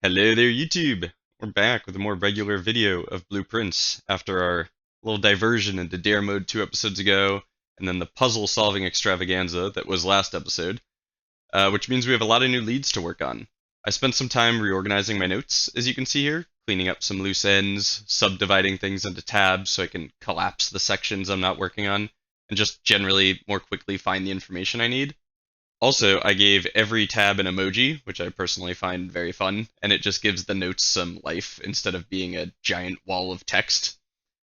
Hello there, YouTube! We're back with a more regular video of blueprints after our little diversion into Dare Mode 2 episodes ago, and then the puzzle solving extravaganza that was last episode, which means we have a lot of new leads to work on. I spent some time reorganizing my notes, as you can see here, cleaning up some loose ends, subdividing things into tabs so I can collapse the sections I'm not working on, and just generally more quickly find the information I need. Also, I gave every tab an emoji, which I personally find very fun, and it just gives the notes some life instead of being a giant wall of text.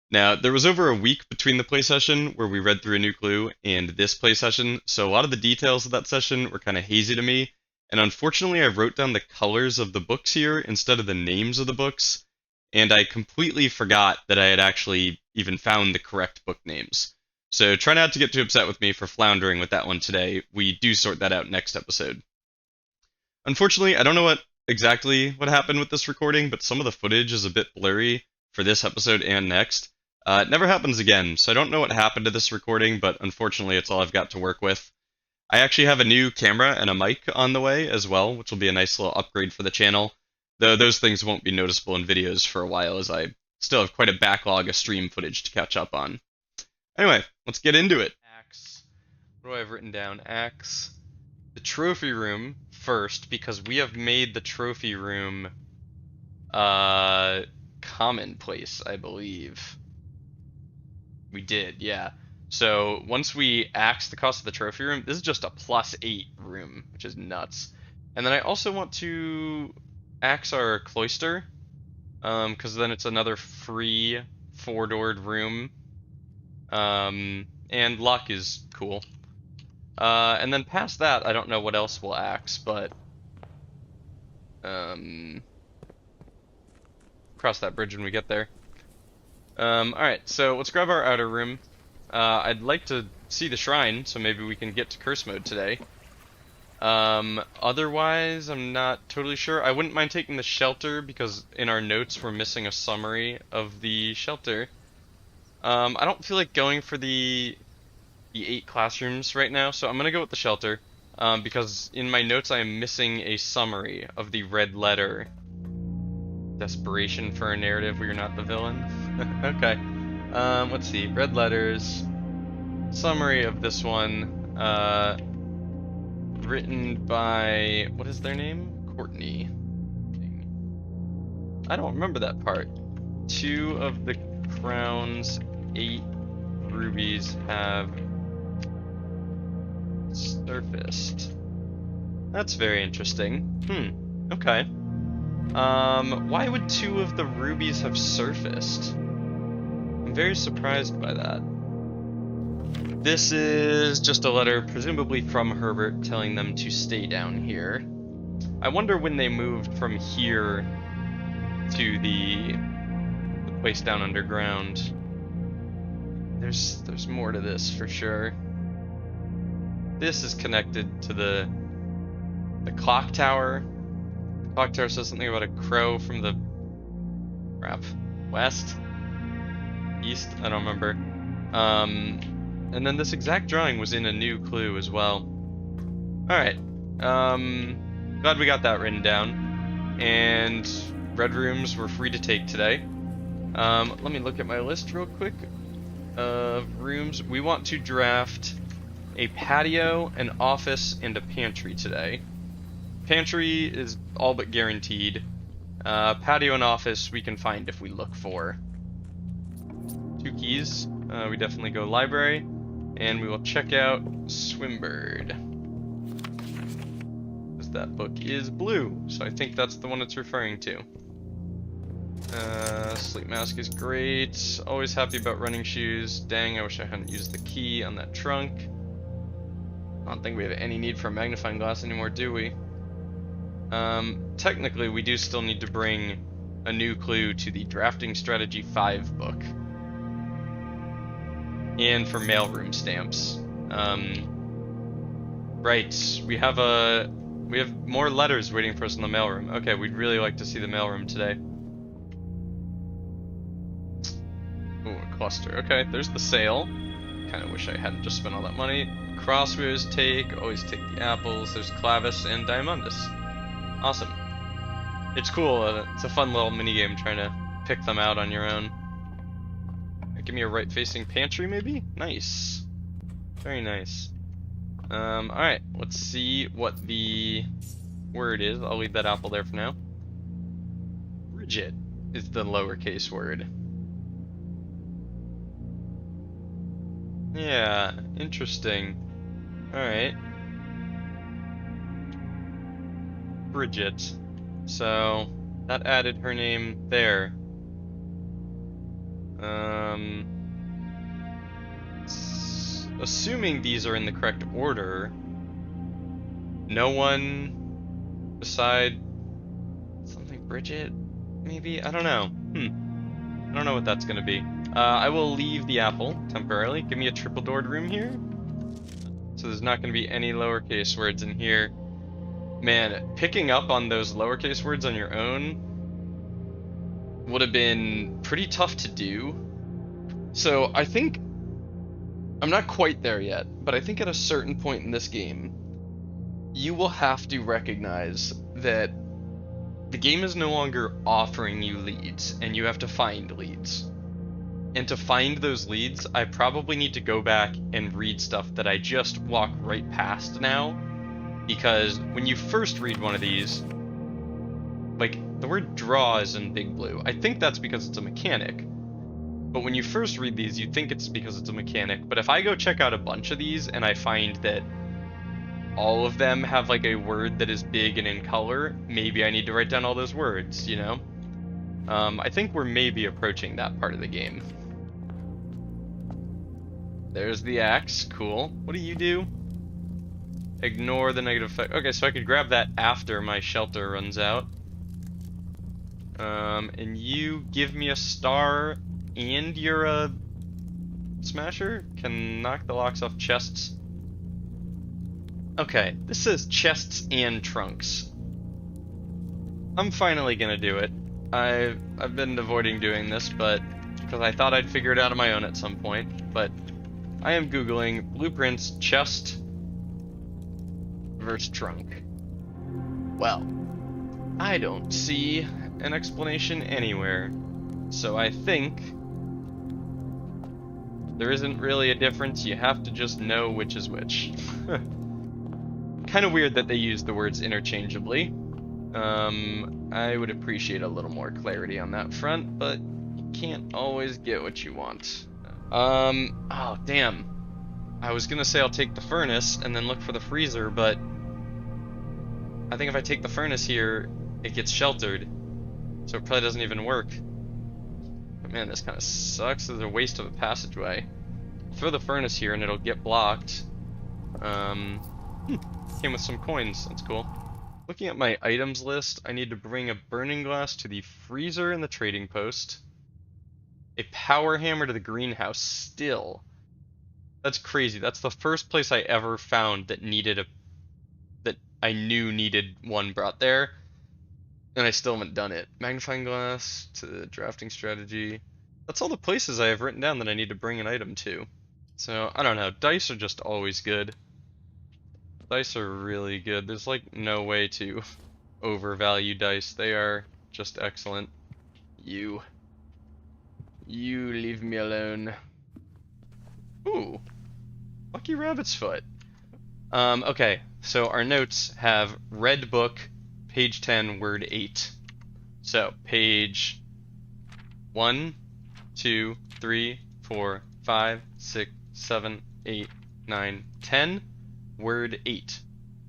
Now, there was over a week between the play session where we read through a new clue and this play session, so a lot of the details of that session were kind of hazy to me, and unfortunately I wrote down the colors of the books here instead of the names of the books, and I completely forgot that I had actually even found the correct book names. So try not to get too upset with me for floundering with that one today. We do sort that out next episode. Unfortunately, I don't know exactly what happened with this recording, but some of the footage is a bit blurry for this episode and next. It never happens again, so I don't know what happened to this recording, but unfortunately it's all I've got to work with. I actually have a new camera and a mic on the way as well, which will be a nice little upgrade for the channel, though those things won't be noticeable in videos for a while as I still have quite a backlog of stream footage to catch up on. Anyway, let's get into it. Axe. What do I have written down? Axe. The trophy room first, because we have made the trophy room commonplace, I believe. We did, yeah. So once we axe the cost of the trophy room, this is just a +8 room, which is nuts. And then I also want to axe our cloister, because then it's another free 4-doored room. And luck is cool. And then past that, I don't know what else we'll axe, but cross that bridge when we get there. Alright, so let's grab our outer room. I'd like to see the shrine, so maybe we can get to curse mode today. Otherwise, I'm not totally sure. I wouldn't mind taking the shelter, because in our notes we're missing a summary of the shelter. I don't feel like going for the 8 classrooms right now, so I'm gonna go with the shelter, because in my notes I am missing a summary of the red letter. Desperation for a narrative where you're not the villain. Okay. Let's see. Red letters. Summary of this one. Written by, what is their name? Courtney. I don't remember that part. 2 of the crowns, 8 rubies have surfaced. That's very interesting. Okay. Why would 2 of the rubies have surfaced? I'm very surprised by that. This is just a letter, presumably from Herbert, telling them to stay down here. I wonder when they moved from here to the place down underground. There's more to this for sure. This is connected to the clock tower. The clock tower says something about a crow from the west, east. I don't remember. And then this exact drawing was in a new clue as well. All right. Glad we got that written down. And red rooms were free to take today. Let me look at my list real quick of rooms. We want to draft a patio, an office, and a pantry today. Pantry is all but guaranteed. Patio and office we can find if we look for. 2 keys. We definitely go library, and we will check out Swimbird. Because that book is blue, so I think that's the one it's referring to. Sleep mask is great. Always happy about running shoes. Dang, I wish I hadn't used the key on that trunk. I don't think we have any need for a magnifying glass anymore, do we? Technically, we do still need to bring a new clue to the Drafting Strategy 5 book. And for mailroom stamps. Right, we have more letters waiting for us in the mailroom. Okay, we'd really like to see the mailroom today. Ooh, a cluster. Okay, there's the sale. Kinda wish I hadn't just spent all that money. Crossroads always take the apples. There's Clavis and Diamondus. Awesome. It's cool. It's a fun little mini game trying to pick them out on your own. Give me a right-facing pantry, maybe? Nice. Very nice. Alright, let's see what the word is. I'll leave that apple there for now. Bridget is the lowercase word. Yeah, interesting. Alright. Bridget. So, that added her name there. Assuming these are in the correct order, no one beside something Bridget, maybe? I don't know. I don't know what that's gonna be. I will leave the apple temporarily. Give me a triple-doored room here. So there's not gonna be any lowercase words in here. Man, picking up on those lowercase words on your own would have been pretty tough to do. So I think I'm not quite there yet, but I think at a certain point in this game, you will have to recognize that the game is no longer offering you leads, and you have to find leads. And to find those leads, I probably need to go back and read stuff that I just walk right past now, because when you first read one of these, like, the word draw is in big blue. I think that's because it's a mechanic. But when you first read these, you think it's because it's a mechanic. But if I go check out a bunch of these and I find that all of them have like a word that is big and in color, maybe I need to write down all those words, you know? I think we're maybe approaching that part of the game. There's the axe, cool. What do you do? Ignore the negative effect. Okay, so I could grab that after my shelter runs out. And you give me a star, and you're a smasher? Can knock the locks off chests. Okay, this says chests and trunks. I'm finally gonna do it. I've been avoiding doing this, but because I thought I'd figure it out on my own at some point. But I am googling blueprints chest versus trunk. Well, I don't see an explanation anywhere, so I think there isn't really a difference. You have to just know which is which. Kind of weird that they use the words interchangeably. I would appreciate a little more clarity on that front, but you can't always get what you want. Oh damn. I was gonna say I'll take the furnace and then look for the freezer, but I think if I take the furnace here, it gets sheltered, so it probably doesn't even work. But man, this kind of sucks. There's a waste of a passageway. I'll throw the furnace here and it'll get blocked. Came with some coins. That's cool. Looking at my items list, I need to bring a burning glass to the freezer and the trading post. A power hammer to the greenhouse still. That's crazy. That's the first place I ever found that I knew needed one brought there, and I still haven't done it. Magnifying glass to the drafting strategy. That's all the places I have written down that I need to bring an item to. So, I don't know. Dice are just always good. Dice are really good. There's like no way to overvalue dice. They are just excellent. You leave me alone. Ooh. Lucky rabbit's foot. Okay, so our notes have red book, page 10, word 8. So, page 1, 2, 3, 4, 5, 6, 7, 8, 9, 10, word 8.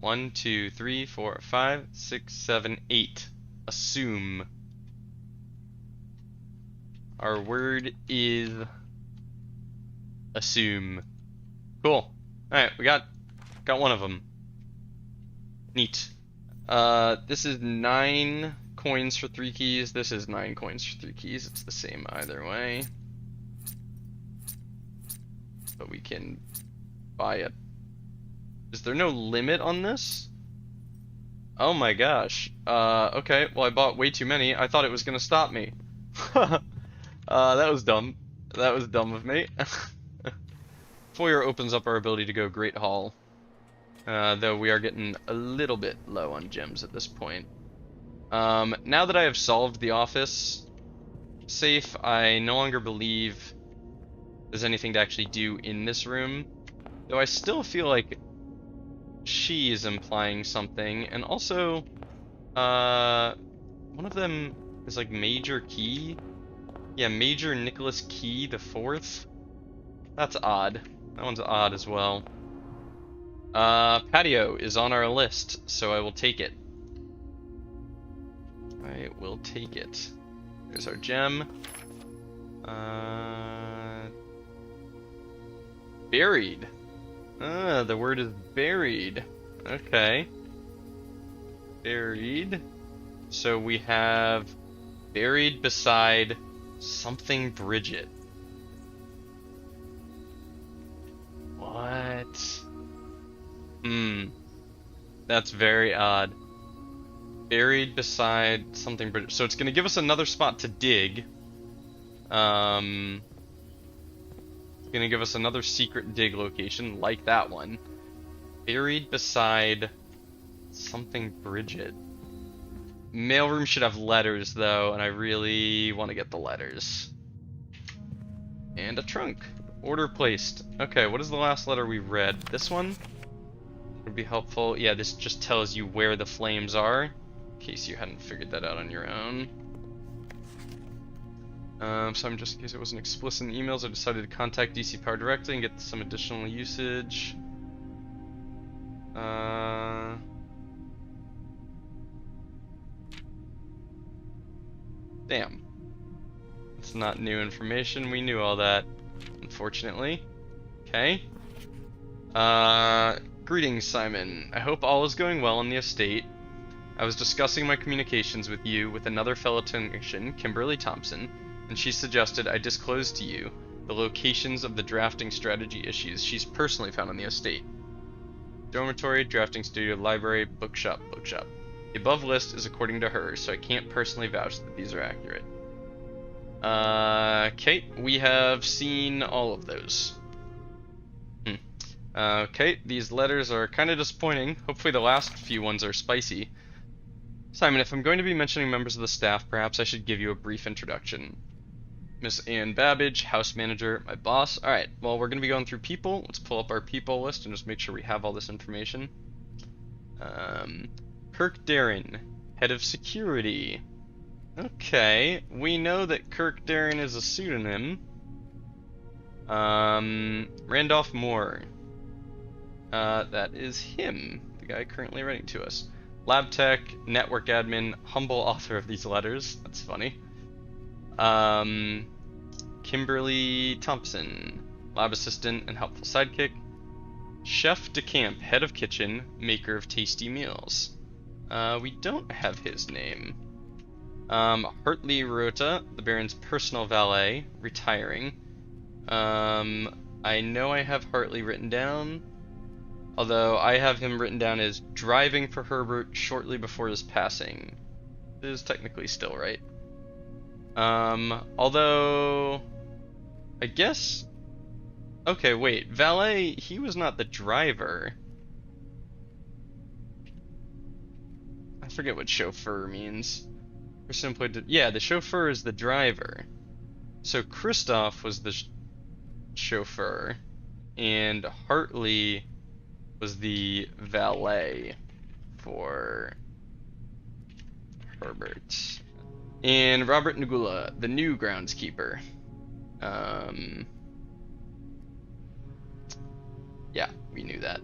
1, 2, 3, 4, 5, 6, 7, 8. Assume. Our word is assume. Cool. Alright, we got one of them. Neat. This is 9 coins for 3 keys. This is 9 coins for 3 keys. It's the same either way. But we can buy it. Is there no limit on this? Oh my gosh. Okay, well I bought way too many. I thought it was gonna stop me. That was dumb. That was dumb of me. Foyer opens up our ability to go Great Hall. Though we are getting a little bit low on gems at this point. Now that I have solved the office safe, I no longer believe there's anything to actually do in this room. Though I still feel like she is implying something. And also, one of them is like Major Key. Yeah, Major Nicholas Key the Fourth. That's odd. That one's odd as well. Patio is on our list, so I will take it. I will take it. There's our gem. Buried. The word is buried. Okay. Buried. So we have buried beside something Bridget. What? That's very odd. Buried beside something Bridget. So it's gonna give us another spot to dig. It's gonna give us another secret dig location, like that one. Buried beside something Bridget. Mailroom should have letters, though, and I really want to get the letters. And a trunk. Order placed. Okay, what is the last letter we read? This one? Would be helpful. Yeah, this just tells you where the flames are, in case you hadn't figured that out on your own. So I'm just in case it wasn't explicit in the emails, I decided to contact DC Power directly and get some additional usage. Damn. It's not new information. We knew all that, unfortunately. Okay. Greetings, Simon. I hope all is going well on the estate. I was discussing my communications with you with another fellow technician, Kimberly Thompson, and she suggested I disclose to you the locations of the drafting strategy issues she's personally found on the estate. Dormitory, drafting studio, library, bookshop. The above list is according to her, so I can't personally vouch that these are accurate. Okay, we have seen all of those. Okay, these letters are kind of disappointing. Hopefully the last few ones are spicy. Simon, if I'm going to be mentioning members of the staff, perhaps I should give you a brief introduction. Miss Ann Babbage, house manager, my boss. Alright, well, we're going to be going through people. Let's pull up our people list and just make sure we have all this information. Kirk Darren, head of security. Okay, we know that Kirk Darren is a pseudonym. Randolph Moore. That is him, the guy currently writing to us. Lab tech, network admin, humble author of these letters. That's funny. Kimberly Thompson, lab assistant and helpful sidekick. Chef de camp, head of kitchen, maker of tasty meals. We don't have his name. Hartley Rota, the Baron's personal valet, retiring. I know I have Hartley written down, although I have him written down as driving for Herbert shortly before his passing. It is technically still right. Although, I guess, okay, wait, valet, he was not the driver. I forget what chauffeur means. Or simply, yeah, the chauffeur is the driver. So Christoph was the chauffeur, and Hartley was the valet for Herbert. And Robert Nagula, the new groundskeeper. Yeah, we knew that.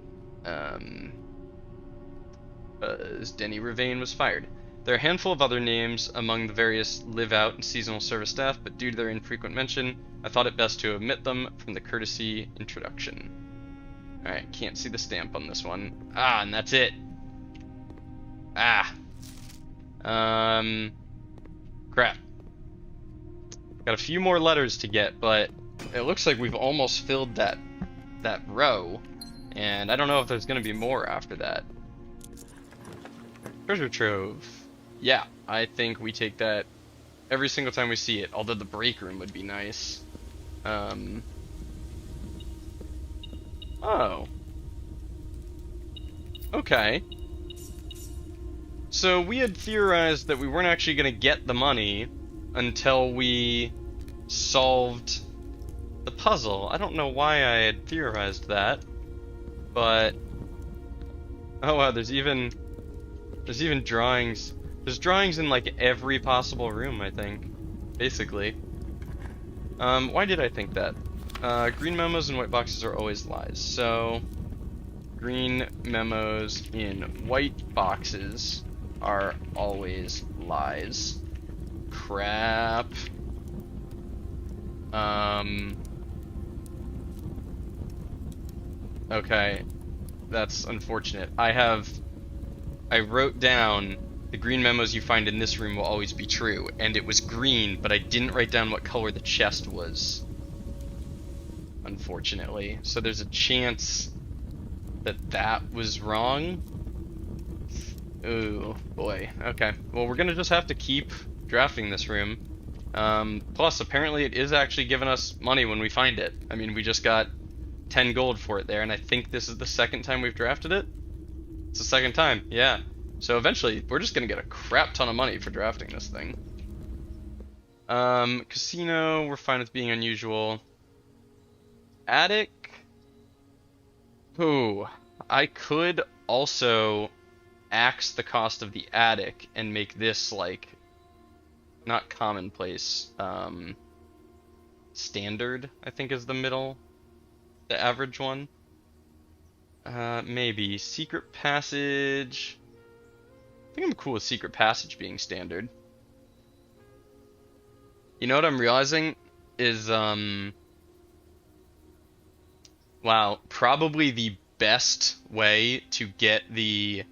As Denny Ravane was fired. There are a handful of other names among the various live-out and seasonal service staff, but due to their infrequent mention, I thought it best to omit them from the courtesy introduction. Alright, can't see the stamp on this one. Ah, and that's it. Ah. Crap. Got a few more letters to get, but it looks like we've almost filled that row, and I don't know if there's gonna be more after that. Treasure trove. Yeah, I think we take that every single time we see it, although the break room would be nice. Oh. Okay. So we had theorized that we weren't actually going to get the money until we solved the puzzle. I don't know why I had theorized that, but oh wow, there's even drawings. There's drawings in like every possible room, I think, basically. Why did I think that? Green memos and white boxes are always lies. So green memos in white boxes are always lies. Crap. Okay. That's unfortunate. I wrote down the green memos you find in this room will always be true, and it was green, but I didn't write down what color the chest was. Unfortunately. So there's a chance that that was wrong. Ooh, boy. Okay. Well, we're gonna just have to keep drafting this room. Plus, apparently it is actually giving us money when we find it. I mean, we just got 10 gold for it there, and I think this is the second time we've drafted it. It's the second time, yeah. So eventually, we're just gonna get a crap ton of money for drafting this thing. Casino, we're fine with being unusual. Attic. Ooh, I could also axe the cost of the attic and make this like not commonplace, standard, I think is the average one. Maybe secret passage. I think I'm cool with secret passage being standard. You know what I'm realizing is, wow, probably the best way to get the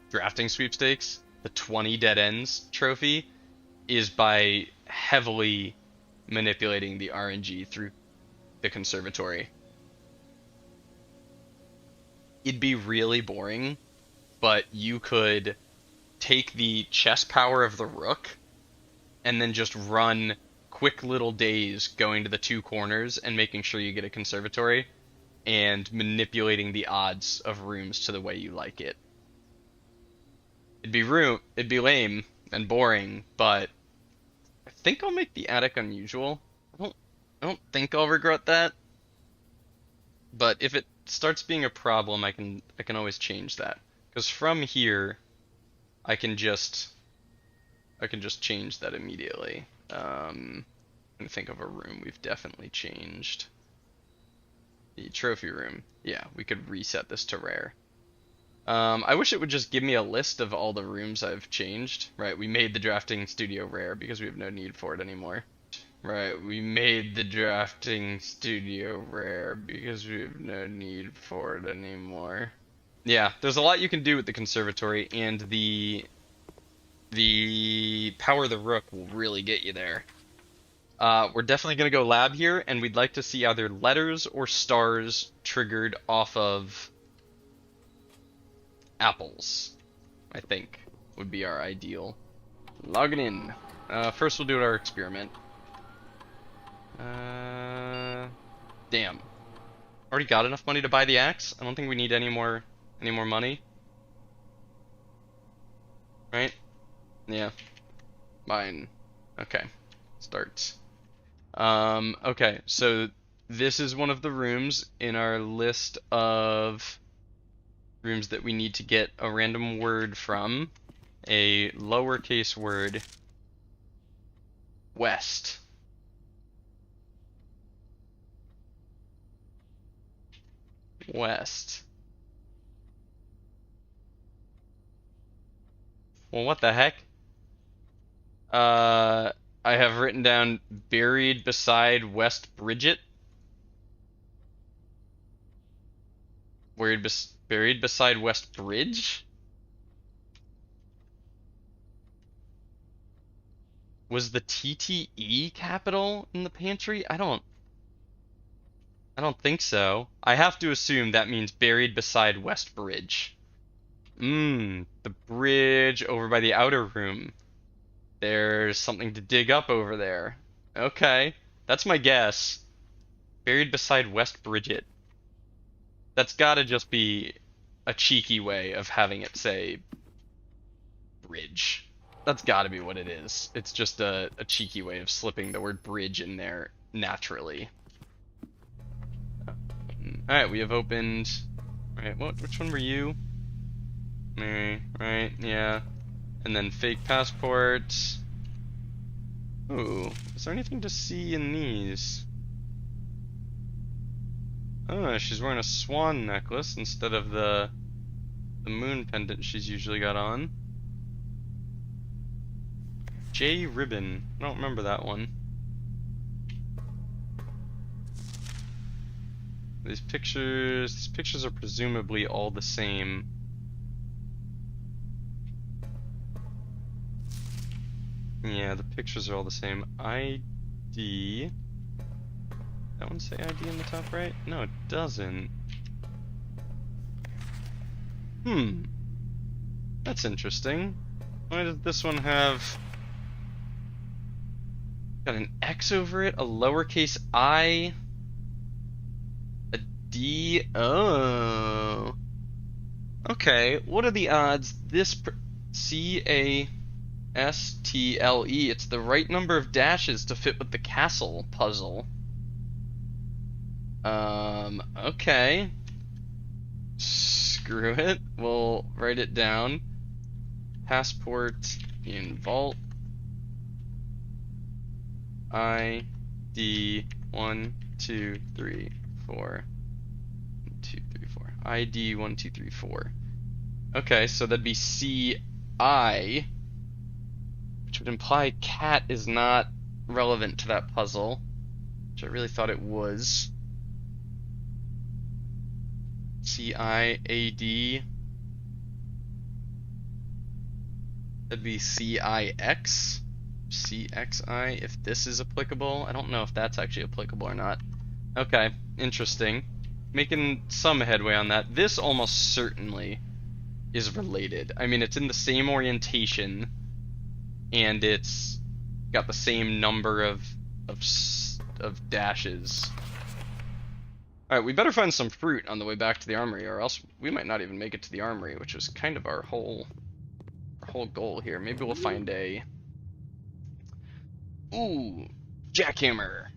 drafting sweepstakes, the 20 dead ends trophy, is by heavily manipulating the RNG through the conservatory. It'd be really boring, but you could take the chess power of the rook and then just run quick little days going to the two corners and making sure you get a conservatory and manipulating the odds of rooms to the way you like it. It'd be lame and boring, but I think I'll make the attic unusual. I don't think I'll regret that. But if it starts being a problem, I can always change that. Because from here, I can just change that immediately. I'm gonna think of a room we've definitely changed. The trophy room. Yeah, we could reset this to rare. I wish it would just give me a list of all the rooms I've changed. Right, we made the drafting studio rare because we have no need for it anymore. Right, we made the drafting studio rare because we have no need for it anymore. Yeah, there's a lot you can do with the conservatory, and the power of the rook will really get you there. We're definitely going to go lab here, and we'd like to see either letters or stars triggered off of apples, I think, would be our ideal. Logging in. First we'll do our experiment. Damn. Already got enough money to buy the axe? I don't think we need any more money. Right? Yeah. Fine. Okay. Start. Okay, so this is one of the rooms in our list of rooms that we need to get a random word from. A lowercase word. West. West. Well, what the heck? I have written down buried beside West Bridget. Buried beside West Bridge? Was the TTE capital in the pantry? I don't think so. I have to assume that means buried beside West Bridge. The bridge over by the outer room. There's something to dig up over there. Okay, that's my guess. Buried beside West Bridget. That's gotta just be a cheeky way of having it say bridge. That's gotta be what it is. It's just a cheeky way of slipping the word bridge in there naturally. Alright, we have opened... Alright, which one were you? Mary, right, yeah. And then fake passport. Ooh, is there anything to see in these? Oh, she's wearing a swan necklace instead of the moon pendant she's usually got on. J ribbon. I don't remember that one. These pictures are presumably all the same. Yeah, the pictures are all the same. ID. That one say ID in the top right? No, it doesn't. That's interesting. Why does this one have... Got an X over it, a lowercase I, a D. Oh. Okay, what are the odds this C-A-S-T-L-E, it's the right number of dashes to fit with the castle puzzle. Okay. Screw it. We'll write it down. Passport in vault. ID 1 2 3 4 2 3 4. ID 1 2 3 4. Okay, so that'd be CI, which would imply cat is not relevant to that puzzle, which I really thought it was. CIAD. That'd be CIX. CXI, if this is applicable. I don't know if that's actually applicable or not. Okay, interesting. Making some headway on that. This almost certainly is related. I mean, it's in the same orientation, and it's got the same number of dashes. Alright, we better find some fruit on the way back to the armory, or else we might not even make it to the armory, which was kind of our whole goal here. Maybe we'll find a... Ooh, jackhammer.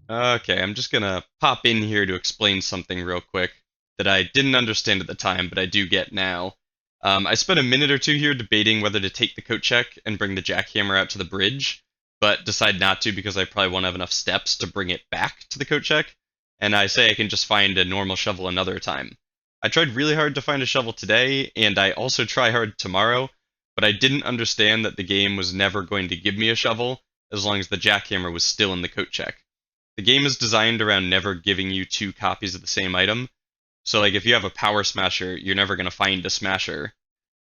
Okay, I'm just gonna pop in here to explain something real quick that I didn't understand at the time, but I do get now. I spent a minute or two here debating whether to take the coat check and bring the jackhammer out to the bridge, but decide not to because I probably won't have enough steps to bring it back to the coat check, and I say I can just find a normal shovel another time. I tried really hard to find a shovel today, and I also try hard tomorrow, but I didn't understand that the game was never going to give me a shovel as long as the jackhammer was still in the coat check. The game is designed around never giving you two copies of the same item, so like if you have a power smasher, you're never going to find a smasher.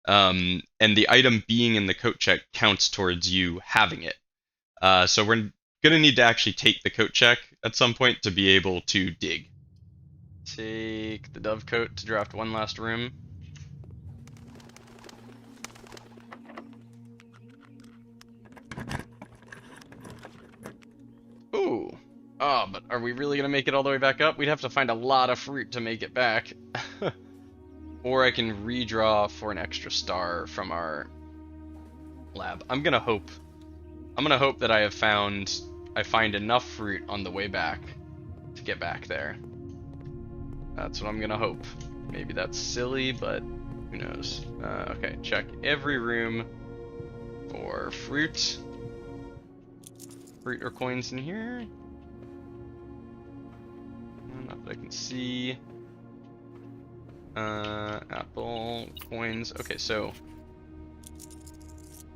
And the item being in the coat check counts towards you having it. So we're going to need to actually take the coat check at some point to be able to dig. Take the dove coat to draft one last room. Ooh. Oh, but are we really going to make it all the way back up? We'd have to find a lot of fruit to make it back. Or I can redraw for an extra star from our lab. I'm going to hope that I find enough fruit on the way back to get back there. That's what I'm going to hope. Maybe that's silly, but who knows. Okay, check every room for fruit. Fruit or coins in here? Not that I can see. Apple, coins. Okay, so.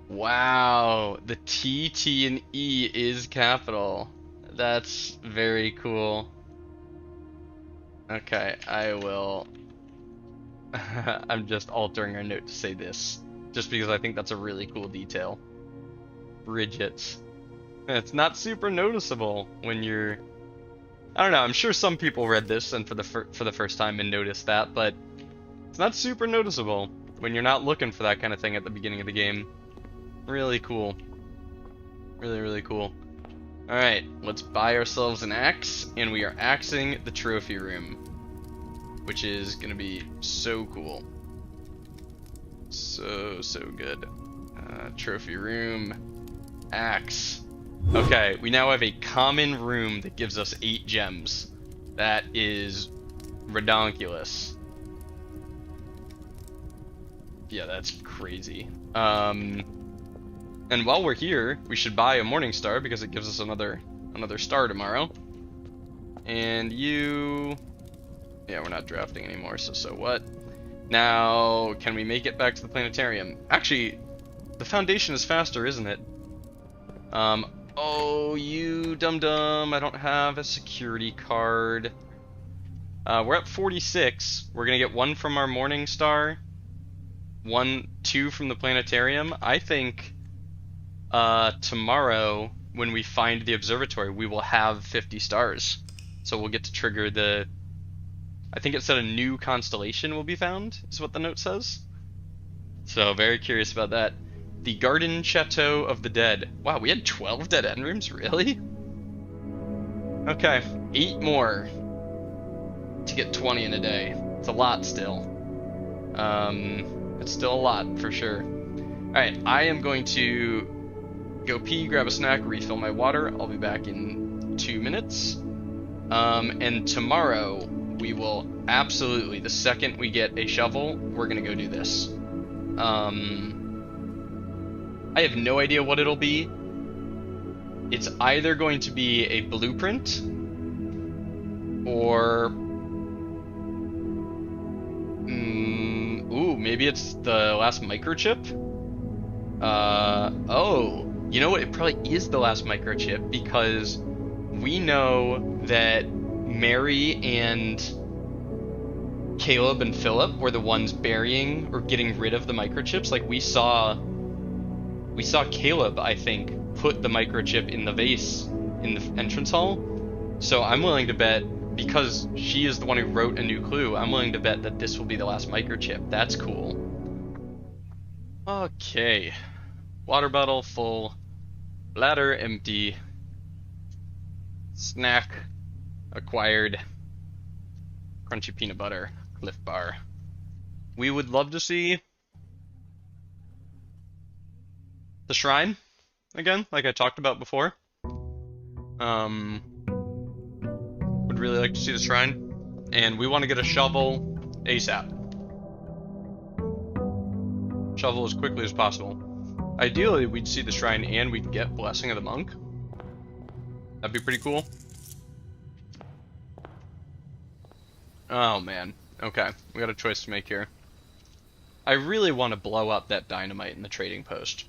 Wow, the T, T, and E is capital. That's very cool. Okay, I will. I'm just altering our note to say this, just because I think that's a really cool detail. Bridget. It's not super noticeable when you're... I don't know, I'm sure some people read this and for the first time and noticed that, but it's not super noticeable when you're not looking for that kind of thing at the beginning of the game. Really cool. Really, really cool. Alright, let's buy ourselves an axe, and we are axing the trophy room. which is gonna be so cool. So good. Trophy room, axe. Okay, we now have a common room that gives us 8 gems. That is redonkulous. Yeah, that's crazy. And while we're here, we should buy a morning star because it gives us another star tomorrow. And you... Yeah, we're not drafting anymore, so what? Now, can we make it back to the planetarium? Actually, the foundation is faster, isn't it? Oh, you dum-dum, I don't have a security card. We're at 46. We're gonna get 1 from our morning star. 2 from the planetarium. I think tomorrow when we find the observatory we will have 50 stars, so we'll get to trigger the, I think it said a new constellation will be found is what the note says, so very curious about that. The Garden Chateau of the Dead. Wow, we had 12 dead end rooms, really? Okay, 8 more to get 20 in a day. It's a lot still. It's still a lot for sure. Alright, I am going to go pee, grab a snack, refill my water. I'll be back in 2 minutes. And tomorrow we will absolutely, the second we get a shovel, we're gonna go do this. I have no idea what it'll be. It's either going to be a blueprint or ooh, maybe it's the last microchip? Oh, you know what? It probably is the last microchip because we know that Mary and Caleb and Philip were the ones burying or getting rid of the microchips. Like we saw Caleb, I think, put the microchip in the vase in the entrance hall. So I'm willing to bet, because she is the one who wrote a new clue, I'm willing to bet that this will be the last microchip. That's cool. Okay. Water bottle full. Bladder empty. Snack acquired. Crunchy peanut butter. Cliff bar. We would love to see the shrine again, like I talked about before. Would really like to see the shrine, and we want to get a shovel ASAP. Shovel as quickly as possible. Ideally, we'd see the shrine and we'd get Blessing of the Monk. That'd be pretty cool. Oh man. Okay, we got a choice to make here. I really want to blow up that dynamite in the trading post.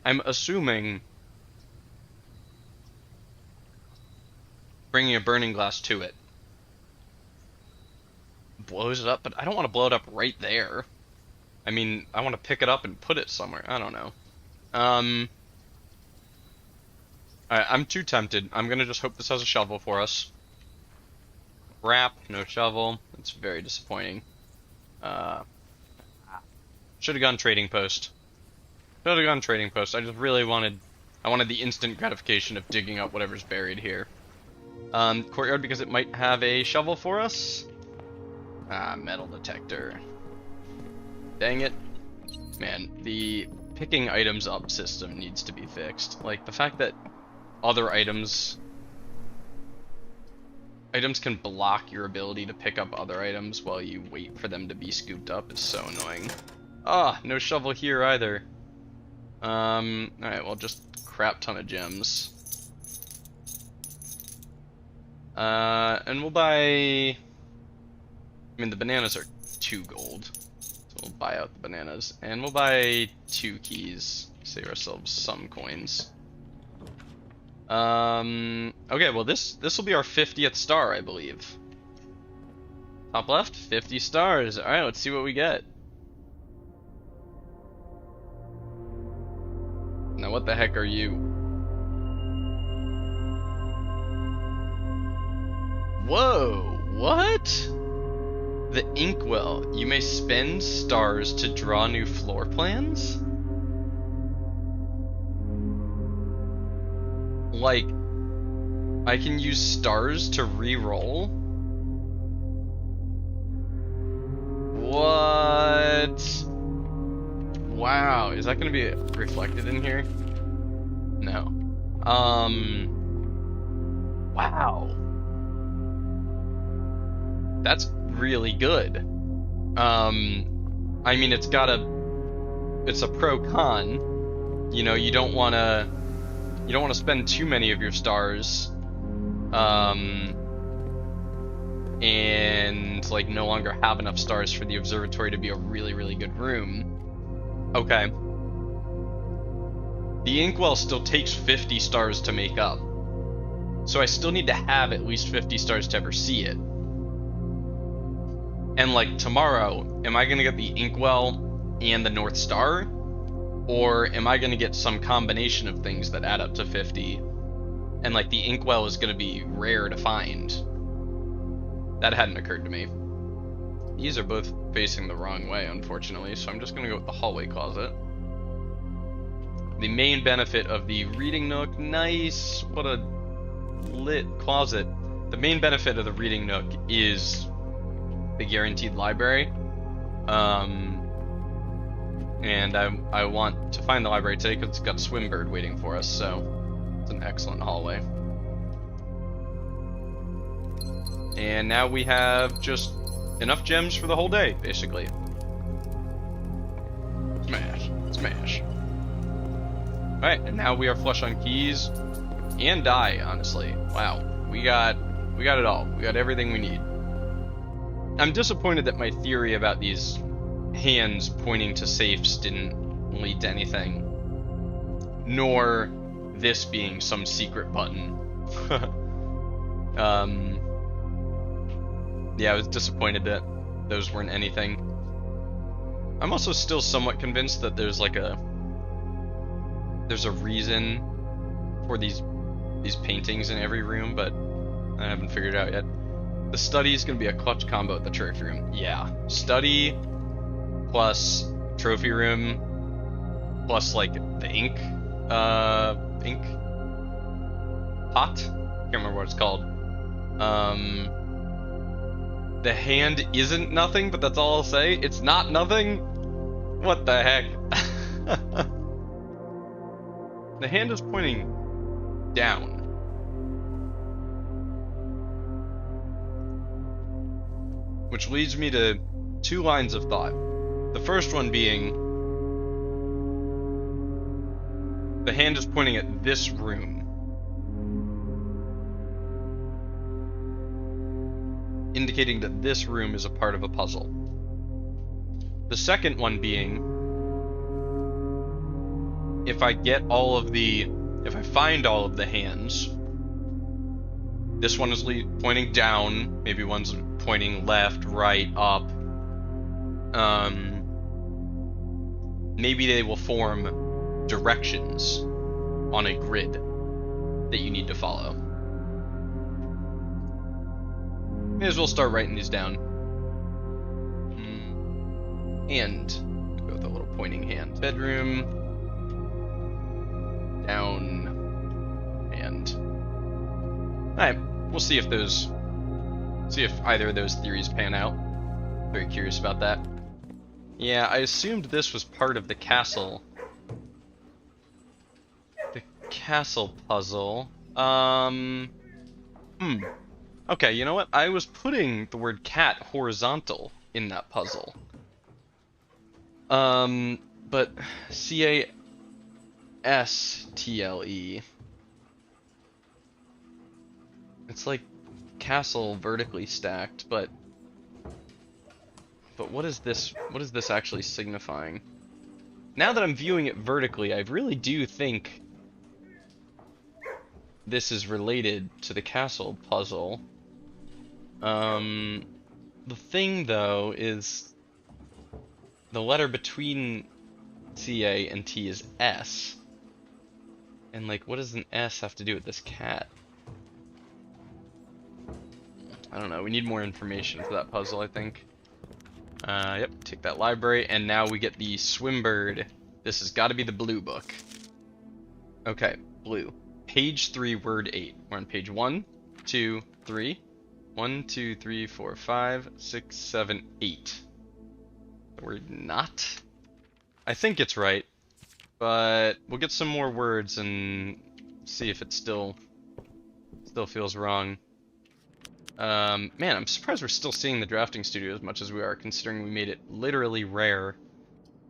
I'm assuming bringing a burning glass to it blows it up, but I don't want to blow it up right there. I mean, I want to pick it up and put it somewhere. I don't know. Alright, I'm too tempted. I'm gonna just hope this has a shovel for us. Wrap, no shovel. It's very disappointing. Should have gone trading post. Should have gone trading post. I just really wanted the instant gratification of digging up whatever's buried here. Courtyard because it might have a shovel for us. Metal detector. Dang it. Man, the picking items up system needs to be fixed. Like, the fact that other items can block your ability to pick up other items while you wait for them to be scooped up is so annoying. Ah, no shovel here either. Alright, well, just crap ton of gems. And we'll buy... I mean, the bananas are 2 gold. So we'll buy out the bananas. And we'll buy 2 keys. Save ourselves some coins. Okay, well, this will be our 50th star, I believe. Top left, 50 stars. Alright, let's see what we get. Now, what the heck are you? Whoa, what? The Inkwell. You may spend stars to draw new floor plans? Like, I can use stars to re-roll? that gonna be reflected in here? No. Wow. That's really good. I mean, it's a pro-con. You know, you don't wanna spend too many of your stars, and like no longer have enough stars for the observatory to be a really, really good room. Okay. The inkwell still takes 50 stars to make up. So I still need to have at least 50 stars to ever see it. And like tomorrow, am I gonna get the inkwell and the North Star? Or am I gonna get some combination of things that add up to 50? And like the inkwell is gonna be rare to find. That hadn't occurred to me. These are both facing the wrong way, unfortunately, so I'm just gonna go with the hallway closet. The main benefit of the reading nook, nice, what a lit closet. The main benefit of the reading nook is the guaranteed library. And I want to find the library today because it's got Swimbird waiting for us, so it's an excellent hallway. And now we have just enough gems for the whole day, basically. Smash. Smash. Alright, and now we are flush on keys and die, honestly. Wow. We got it all. We got everything we need. I'm disappointed that my theory about these hands pointing to safes didn't lead to anything. Nor this being some secret button. Yeah, I was disappointed that those weren't anything. I'm also still somewhat convinced that there's a reason for these paintings in every room, but I haven't figured it out yet. The study is going to be a clutch combo at the trophy room. Yeah, study plus trophy room plus like the ink pot. Can't remember what it's called. The hand isn't nothing, but that's all I'll say. It's not nothing. What the heck? The hand is pointing down. Which leads me to two lines of thought. The first one being, the hand is pointing at this room. Indicating that this room is a part of a puzzle. The second one being, if I find all of the hands, this one is pointing down, maybe one's pointing left, right, up. Maybe they will form directions on a grid that you need to follow. May as well start writing these down. And go with a little pointing hand. Bedroom, down, and alright, we'll see if either of those theories pan out. Very curious about that. Yeah, I assumed this was part of the castle. The castle puzzle. Okay, you know what? I was putting the word cat horizontal in that puzzle. But C-A-S-T-L-E. It's like castle vertically stacked, but what is this actually signifying? Now that I'm viewing it vertically, I really do think this is related to the castle puzzle. The thing though is the letter between C-A and T is S. And like, what does an S have to do with this cat? I don't know, we need more information for that puzzle, I think. Yep, take that library, and now we get the Swimbird. This has got to be the blue book. Okay, blue. Page 3, word 8. We're on page 1, 2, 3. 1, 2, 3, 4, 5, 6, 7, 8. The word not? I think it's right. but we'll get some more words and see if it still feels wrong. Man, I'm surprised we're still seeing the drafting studio as much as we are, considering we made it literally rare.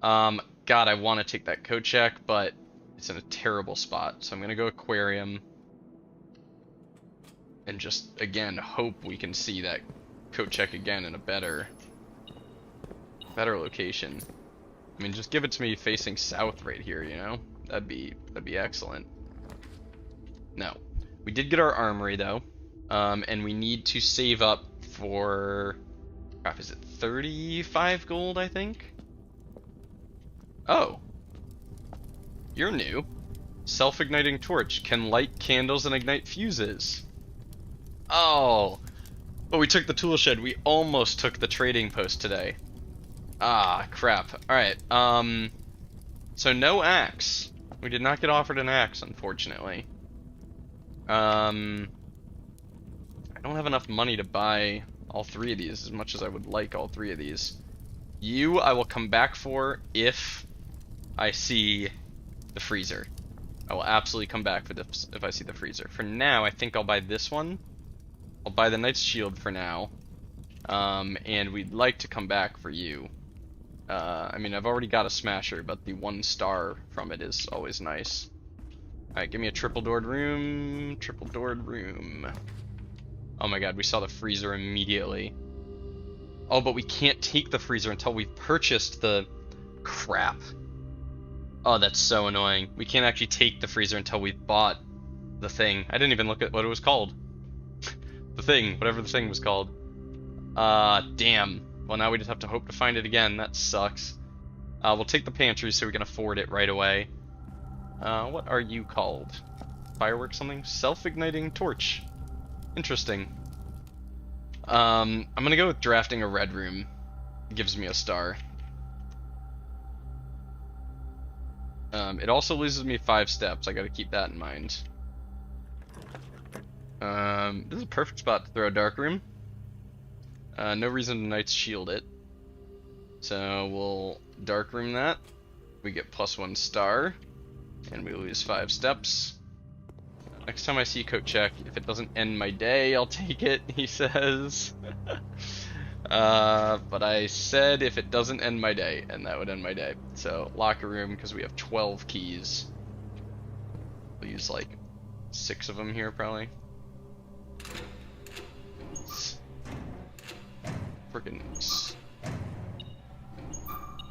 God, I want to take that coat check, but it's in a terrible spot, so I'm gonna go aquarium. And just, again, hope we can see that coat check again in a better location. I mean, just give it to me facing south right here, you know? That'd be excellent. No. We did get our armory, though. And we need to save up for... crap, is it 35 gold, I think? Oh. You're new. Self-igniting torch. Can light candles and ignite fuses. Oh. But we took the tool shed. We almost took the trading post today. Ah, crap. Alright, so no axe. We did not get offered an axe, unfortunately. I don't have enough money to buy all three of these as much as I would like all three of these. You, I will come back for if I see the freezer. I will absolutely come back for this if I see the freezer. For now, I think I'll buy this one. I'll buy the Knight's Shield for now. And we'd like to come back for you. I mean, I've already got a Smasher, but the 1 star from it is always nice. Alright, give me a triple-doored room. Triple-doored room. Oh my god, we saw the freezer immediately. Oh, but we can't take the freezer until we've purchased the... crap. Oh, that's so annoying. We can't actually take the freezer until we've bought the thing. I didn't even look at what it was called. The thing, whatever the thing was called. Damn. Well, now we just have to hope to find it again. That sucks. We'll take the pantry so we can afford it right away. What are you called? Fireworks something? Self-igniting torch. Interesting. I'm gonna go with drafting a red room. It gives me a star. It also loses me 5 steps. I gotta keep that in mind. This is a perfect spot to throw a dark room. No reason to Knight's Shield it. So we'll dark room that. We get +1 star. And we lose 5 steps. Next time I see coat check, if it doesn't end my day, I'll take it, he says. But I said if it doesn't end my day, and that would end my day. So, locker room, because we have 12 keys. We'll use like 6 of them here, probably. Freaking.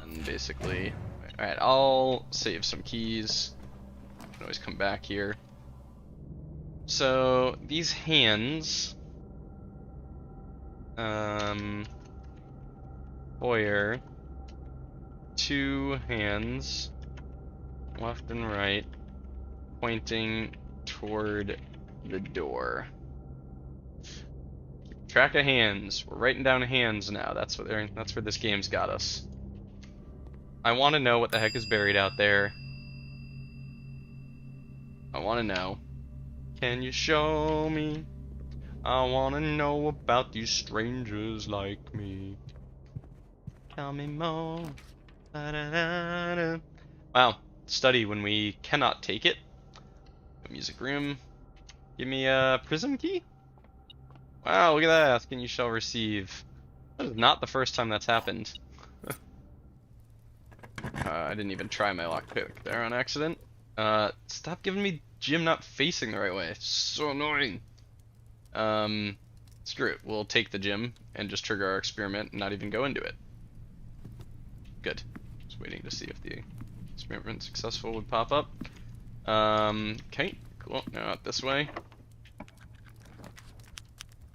And basically, alright, I'll save some keys. I can always come back here. So, these hands. Foyer. 2 hands. Left and right. Pointing toward the door. Keep track of hands. We're writing down hands now. That's where this game's got us. I want to know what the heck is buried out there. I want to know. Can you show me? I want to know about these strangers like me. Tell me more. Da, da, da, da. Wow. Study when we cannot take it. Music room. Give me a prism key? Wow, look at that. Asking you shall receive. That is not the first time that's happened. I didn't even try my lockpick there on accident. Stop giving me gym not facing the right way. It's so annoying. Screw it. We'll take the gym and just trigger our experiment and not even go into it. Good. Just waiting to see if the experiment successful would pop up. Okay, cool. Now out this way.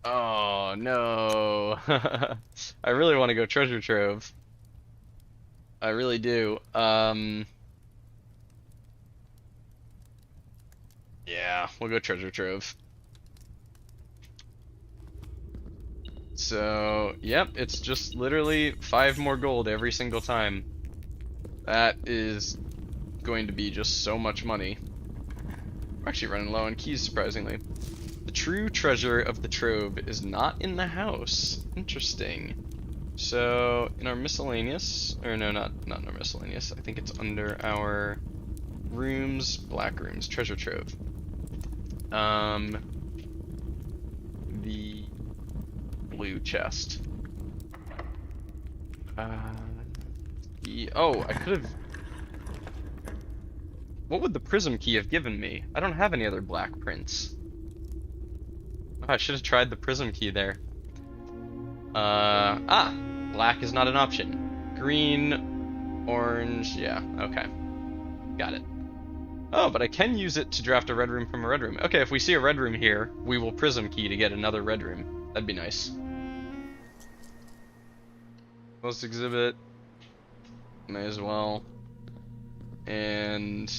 Oh no. I really want to go treasure trove. I really do. Yeah, we'll go treasure trove. So, yep, it's just literally 5 more gold every single time. That is going to be just so much money. We're actually running low on keys, surprisingly. The true treasure of the trove is not in the house. Interesting. So, in our miscellaneous, or no, not in our miscellaneous, I think it's under our rooms, black rooms, treasure trove. The blue chest. Oh, I could have. What would the prism key have given me? I don't have any other black prints. Oh, I should have tried the prism key there. Black is not an option. Green, orange, yeah, okay. Got it. Oh, but I can use it to draft a red room from a red room. Okay, if we see a red room here, we will prism key to get another red room. That'd be nice. Most exhibit. May as well. And...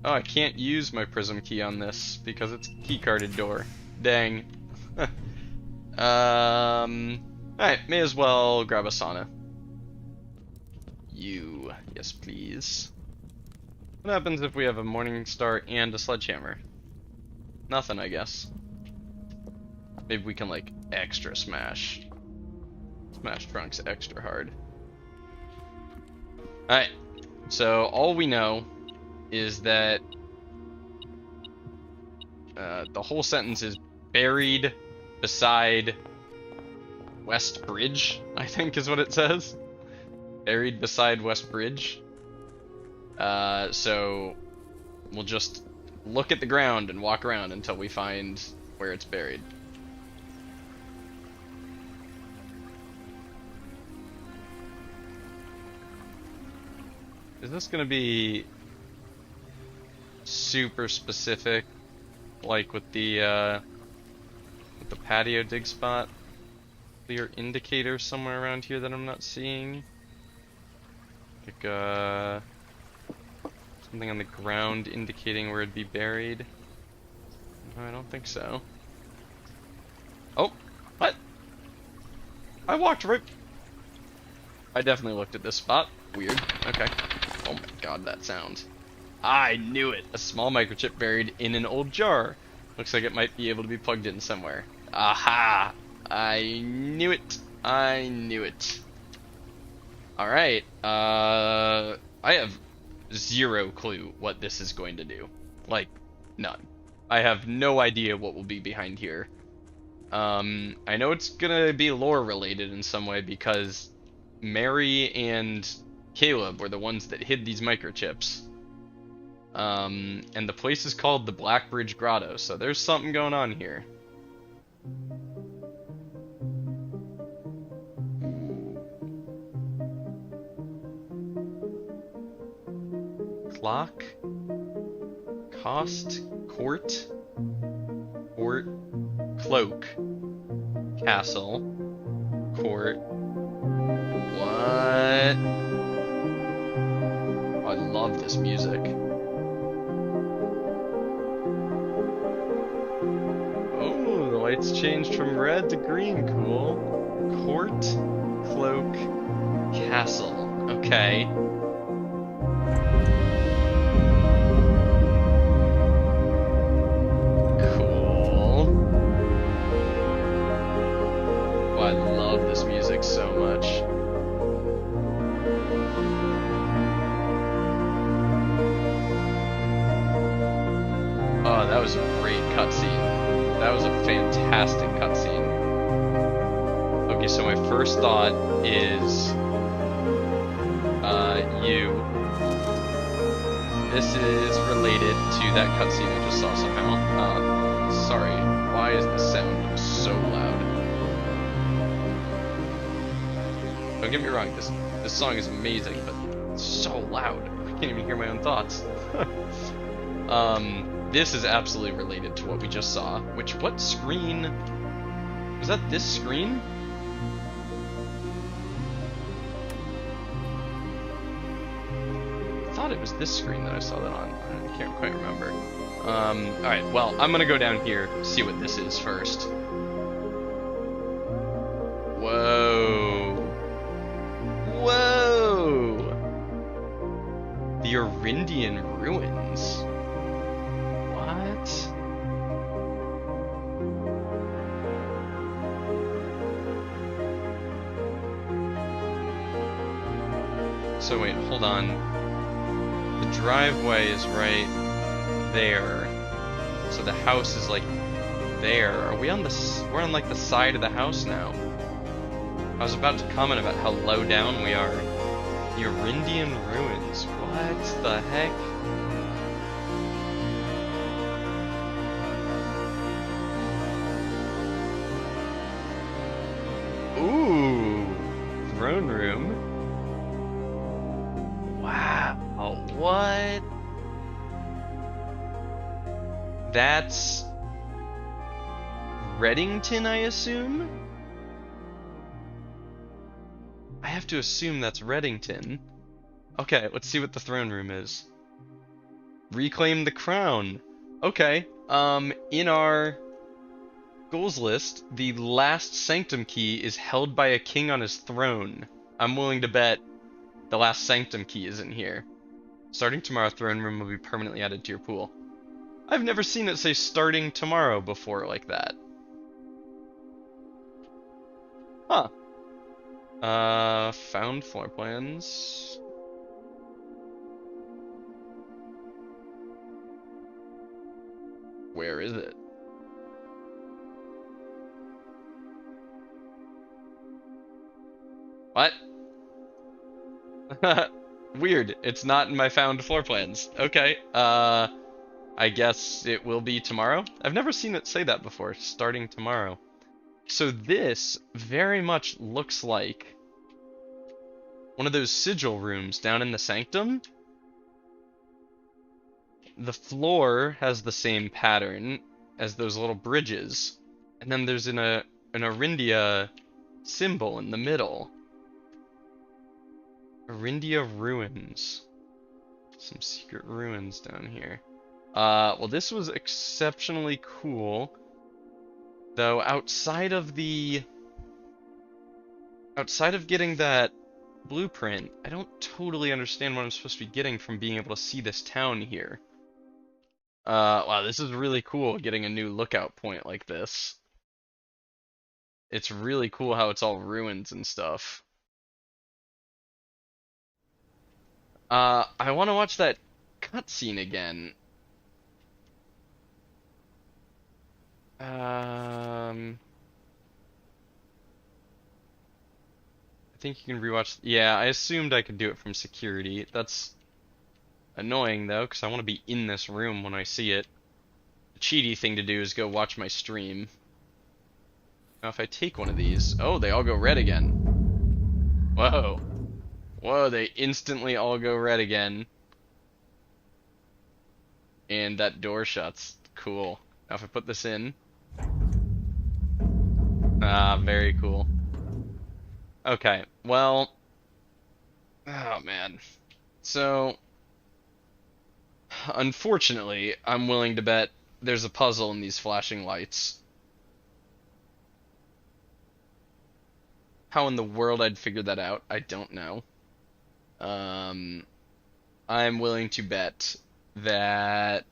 oh, I can't use my prism key on this because it's a keycarded door. Dang. Alright, may as well grab a sauna. You. Yes, please. What happens if we have a morning star and a sledgehammer? Nothing, I guess. Maybe we can, like, extra smash. Smash trunks extra hard. Alright. So, all we know is that the whole sentence is buried beside West Bridge, I think is what it says. Buried beside West Bridge. So we'll just look at the ground and walk around until we find where it's buried. Is this gonna be super specific, like with the patio dig spot? Clear indicator somewhere around here that I'm not seeing? Like something on the ground indicating where it'd be buried? No, I don't think so. Oh, what? I walked right... I definitely looked at this spot. Weird. Okay. Oh my god, that sound. I knew it! A small microchip buried in an old jar. Looks like it might be able to be plugged in somewhere. Aha! I knew it! I knew it. Alright, I have zero clue what this is going to do. Like, none. I have no idea what will be behind here. I know it's gonna be lore related in some way because Mary and Caleb were the ones that hid these microchips. And the place is called the Black Bridge Grotto, so there's something going on here. Clock, cost, court, cloak, castle, court. What? Oh, I love this music. Oh, the lights changed from red to green. Cool. Court, cloak, castle. Okay. So much. Oh, that was a great cutscene. That was a fantastic cutscene. Okay, so my first thought is, this is related to that cutscene I just saw somehow. Sorry, why is the sound so loud? Don't get me wrong, this song is amazing, but it's so loud. I can't even hear my own thoughts. This is absolutely related to what we just saw. What screen? Was that this screen? I thought it was this screen that I saw that on. I can't quite remember. Alright, well, I'm gonna go down here, see what this is first. Whoa. Whoa! The Arindian ruins. What? So wait, hold on. The driveway is right there. So the house is like there. Are we on we're on like the side of the house now. I was about to comment about how low down we are. The Arindian ruins. What the heck? Ooh, throne room. Wow, what? That's Reddington, I assume? I have to assume that's Reddington. Okay, let's see what the throne room is. Reclaim the crown. Okay, in our goals list, the last sanctum key is held by a king on his throne. I'm willing to bet the last sanctum key is in here. Starting tomorrow, throne room will be permanently added to your pool. I've never seen it say starting tomorrow before like that. Huh. Found floor plans. Where is it? What? Weird. It's not in my found floor plans. Okay. I guess it will be tomorrow. I've never seen it say that before. Starting tomorrow. So this very much looks like one of those sigil rooms down in the sanctum. The floor has the same pattern as those little bridges. And then there's an Arindia symbol in the middle. Arindia ruins. Some secret ruins down here. Well, this was exceptionally cool. Though outside of getting that blueprint, I don't totally understand what I'm supposed to be getting from being able to see this town here. Wow, this is really cool, getting a new lookout point like this. It's really cool how it's all ruins and stuff. I want to watch that cutscene again. I think you can rewatch. Yeah, I assumed I could do it from security. That's annoying though, because I want to be in this room when I see it. The cheaty thing to do is go watch my stream. Now if I take one of these, oh, they all go red again. Whoa. Whoa, they instantly all go red again. And that door shuts. Cool. Now if I put this in. Ah, very cool. Okay, well. Oh man. So, unfortunately, I'm willing to bet there's a puzzle in these flashing lights. How in the world I'd figure that out, I don't know. I'm willing to bet that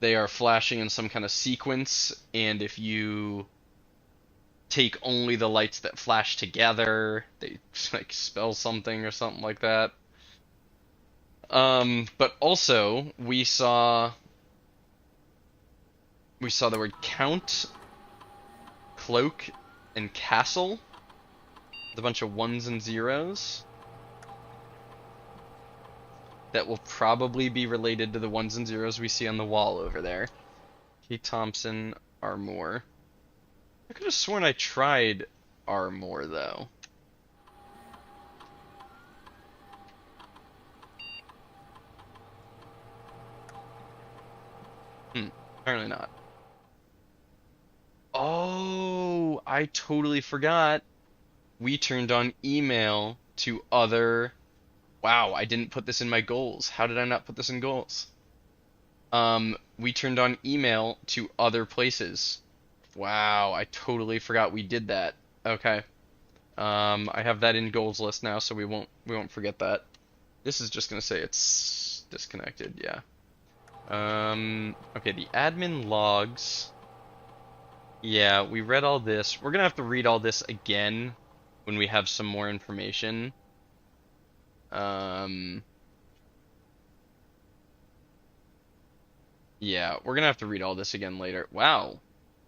they are flashing in some kind of sequence, and if you take only the lights that flash together, they like spell something or something like that. But also we saw the word count, cloak, and castle with a bunch of ones and zeros that will probably be related to the ones and zeros we see on the wall over there. Kate Thompson, Armour. I could have sworn I tried Armour though. Apparently not. Oh, I totally forgot. We turned on email to other... Wow, I didn't put this in my goals. How did I not put this in goals? We turned on email to other places. Wow, I totally forgot we did that. Okay. I have that in goals list now, so we won't forget that. This is just gonna say it's disconnected, yeah. Okay, the admin logs. Yeah, we read all this. We're gonna have to read all this again when we have some more information. Yeah, we're gonna have to read all this again later. Wow,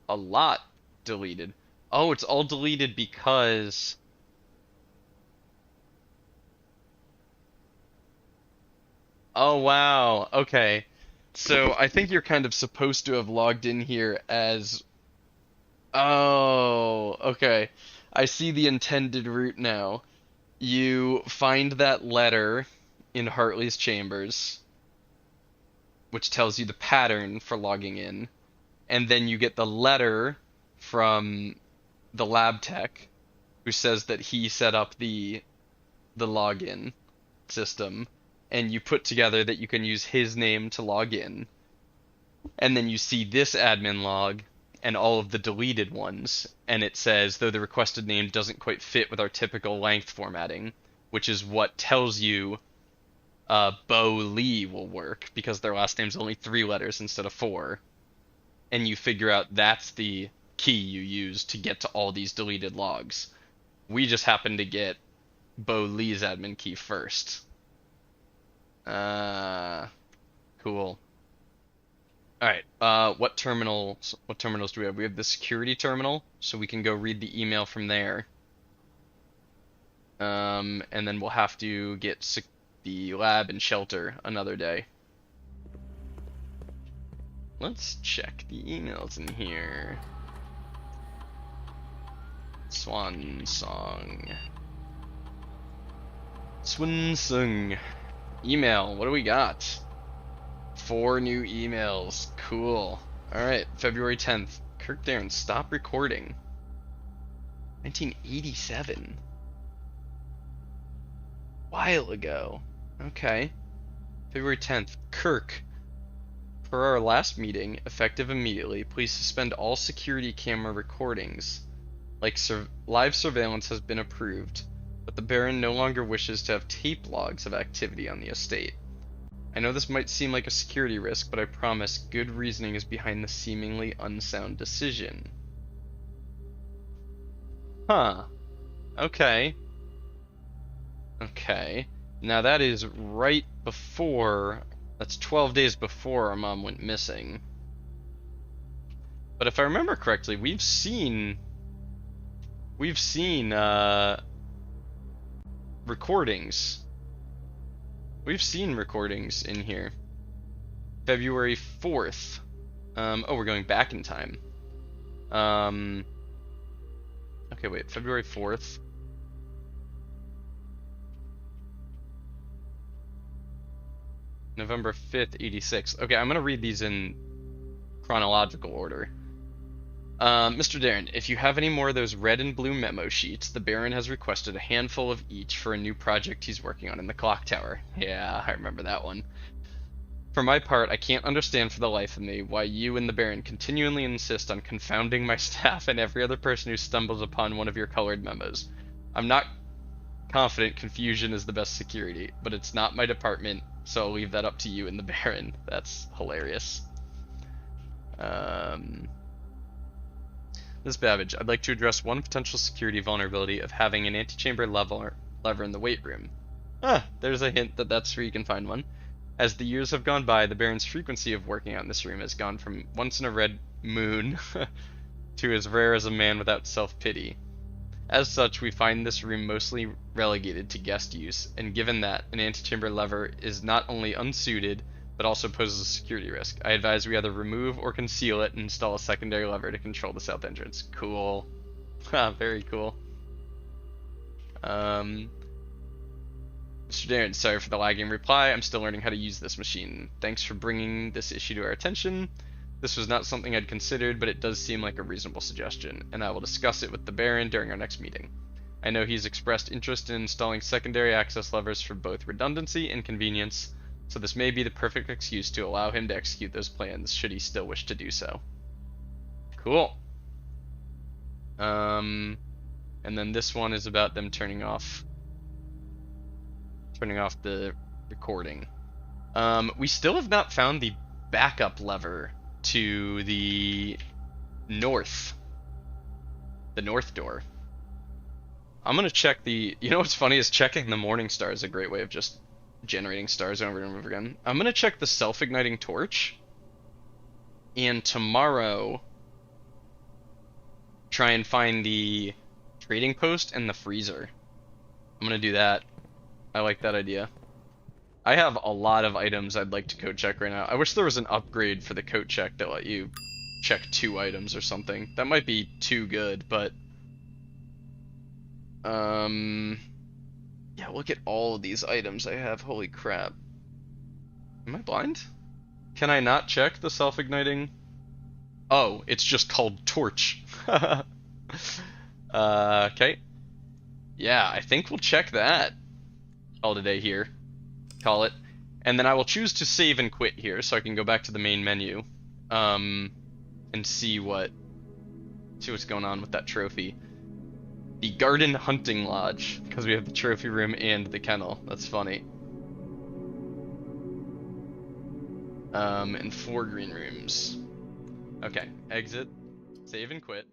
a lot deleted. Oh, it's all deleted because... Oh, wow. Okay. So I think you're kind of supposed to have logged in here as... Oh, okay. I see the intended route now. You find that letter in Hartley's chambers, which tells you the pattern for logging in, and then you get the letter from the lab tech who says that he set up the login system, and you put together that you can use his name to log in, and then you see this admin log and all of the deleted ones, and it says, though the requested name doesn't quite fit with our typical length formatting, which is what tells you Bo Lee will work, because their last name's only 3 letters instead of 4. And you figure out that's the key you use to get to all these deleted logs. We just happen to get Bo Lee's admin key first. Cool. Alright, what terminals do we have? We have the security terminal, so we can go read the email from there. And then we'll have to get the lab and shelter another day. Let's check the emails in here. Swan song. Swan song. Email, what do we got? 4 new emails. Cool. Alright, February 10th. Kirk Darren, stop recording. 1987. While ago. Okay. February 10th. Kirk. Per our last meeting, effective immediately, please suspend all security camera recordings. Like live surveillance has been approved, but the Baron no longer wishes to have tape logs of activity on the estate. I know this might seem like a security risk, but I promise good reasoning is behind the seemingly unsound decision. Huh. Okay. Okay. Now that is right before... That's 12 days before our mom went missing. But if I remember correctly, we've seen recordings. We've seen recordings in here. February 4th. Oh, we're going back in time. Okay, wait, February 4th. November 5th, 86. Okay, I'm gonna read these in chronological order. Mr. Darren, if you have any more of those red and blue memo sheets, the Baron has requested a handful of each for a new project he's working on in the clock tower. Yeah, I remember that one. For my part, I can't understand for the life of me why you and the Baron continually insist on confounding my staff and every other person who stumbles upon one of your colored memos. I'm not confident confusion is the best security, but it's not my department, so I'll leave that up to you and the Baron. That's hilarious. Ms. Babbage, I'd like to address one potential security vulnerability of having an antechamber lever in the weight room. There's a hint that that's where you can find one. As the years have gone by, the Baron's frequency of working out in this room has gone from once in a red moon to as rare as a man without self-pity. As such, we find this room mostly relegated to guest use, and given that an antechamber lever is not only unsuited, but also poses a security risk, I advise we either remove or conceal it and install a secondary lever to control the south entrance. Cool. Very cool. Mr. Darren, sorry for the lagging reply. I'm still learning how to use this machine. Thanks for bringing this issue to our attention. This was not something I'd considered, but it does seem like a reasonable suggestion, and I will discuss it with the Baron during our next meeting. I know he's expressed interest in installing secondary access levers for both redundancy and convenience, so this may be the perfect excuse to allow him to execute those plans, should he still wish to do so. Cool. And then this one is about them turning off the recording. We still have not found the backup lever to the north door. I'm gonna check the. You know what's funny is checking the morning star is a great way of just generating stars over and over again. I'm gonna check the self-igniting torch, and tomorrow try and find the trading post and the freezer. I'm gonna do that. I like that idea. I have a lot of items I'd like to code check right now. I wish there was an upgrade for the code check that let you check 2 items or something. That might be too good, but yeah, look at all of these items I have. Holy crap. Am I blind? Can I not check the self-igniting? Oh, it's just called torch. Okay. Yeah, I think we'll check that. All today here. Call it. And then I will choose to save and quit here so I can go back to the main menu. And see what's going on with that trophy. The Garden Hunting Lodge, because we have the trophy room and the kennel. That's funny. And 4 green rooms. Okay, exit, save and quit.